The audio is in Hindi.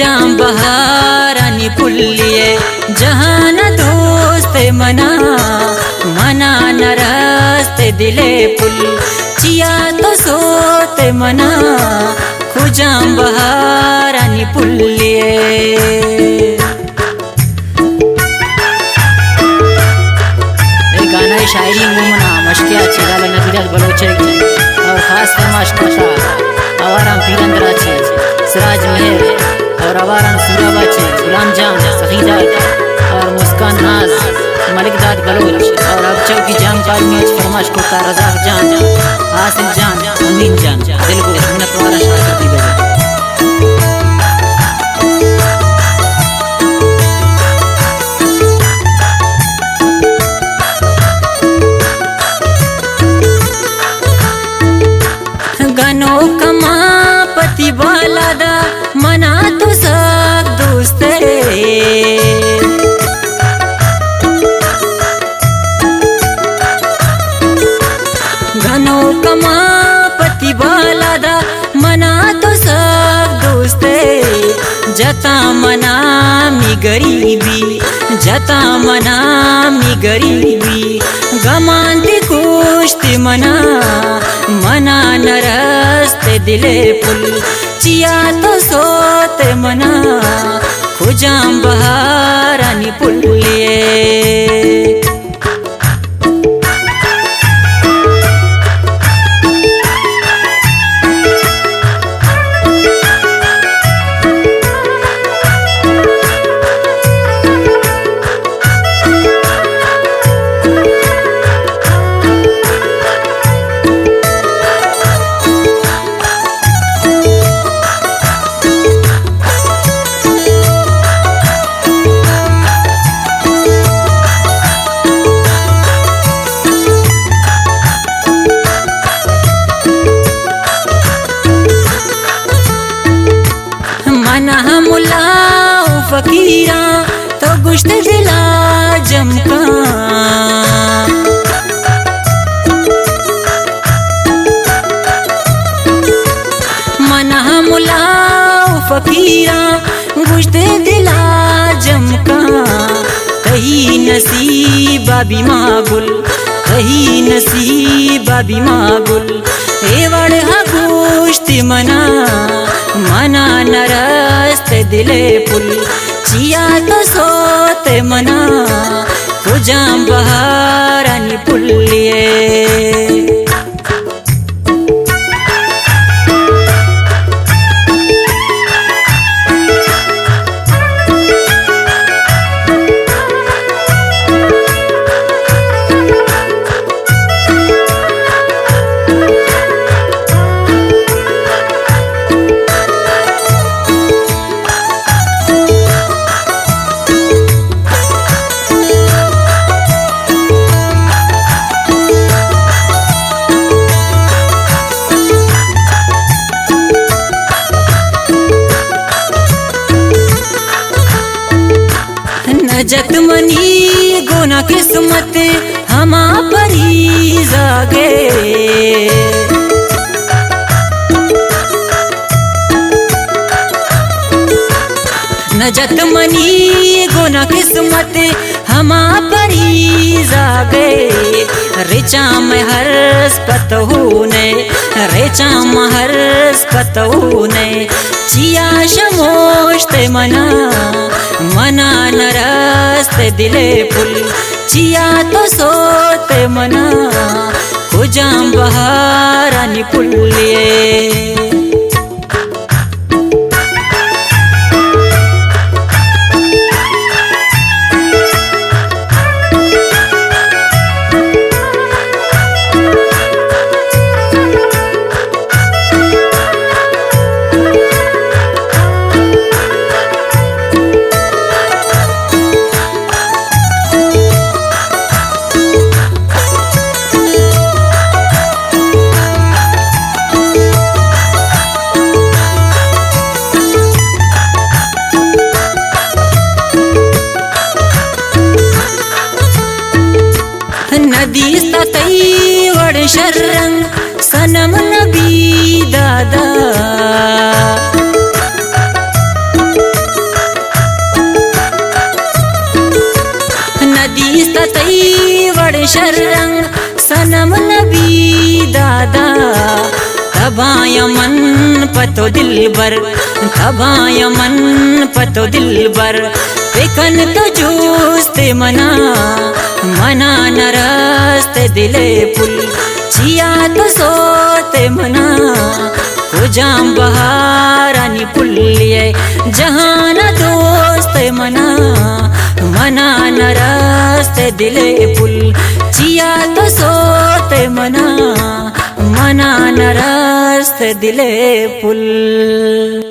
खुजाम बहारानी पुल्लिये जहान दोस्त मना मना न रास्ते दिले पुल चिया तो सोते मना खुजाम बहारानी पुल्लिये। गाना शायरी मुमना मशकिया चिराल नबीरल बलोचे और खास फरमाश पाशा आवाराम पीरंदराचे सिराज मेहर और आवाराम सूराबाचे गुलाम जान सखीदा और मुस्कान नाज मलिकदाद बलोच और अबचौ की जाम कालमी फरमाश को रज़ाक जान हासिल जान अमीन जान दिल को मिन्नत वाला शायर दी बजा। गनो कमा पति बालादा मना तो सब दोस्त गनो कमा पति बालादा मना तो सब दोस्त जता मना मी गरीबी जता मना मी गरीबी गमांती कुश्ती मना मना न रास्ते दिले पुल चिया तो सोते मना खुजाम बहारानी पुल्लिये। मना मुलाऊ फकीरा तो गुश्त दिला जमका मना मुलाऊ फकीरा गुश्त दिला जमका कहीं नसीबा भी मागुल कहीं नसीबा भी मागुल एवड़ गुश्ती मना मना न रास्ते दिले पुल चिया तो सोते मना खुजाम बहारानी पुल्लिये। नजत मनी गोना किस्मत हमा परी जागे नजत मनी गोना किस्मत हमा परी जागे रेचा में हर्ष पतहू ने रेचा में हर्ष पतहू ने चिया शमोश्ते मना मना न रास्ते दिले पुल चिया तो सोते मना खुजाम बहारानी पुल्लिये। नदी सतई वड़ शर्रंग सनम नबी दादा दिसतई वड शरंग सनम नबी दादा तबाय मन पतो दिलबर तबाय मन पतो दिलबर पेकन तो जूस्ते मना मना नरस्ते दिले पुल चिया तो सोते मना जाम बहारानी पुल्ये जहान दोस्त मना मना नरस्ते दिले पुल चिया तो सोते मना मना नरस्ते दिले पुल।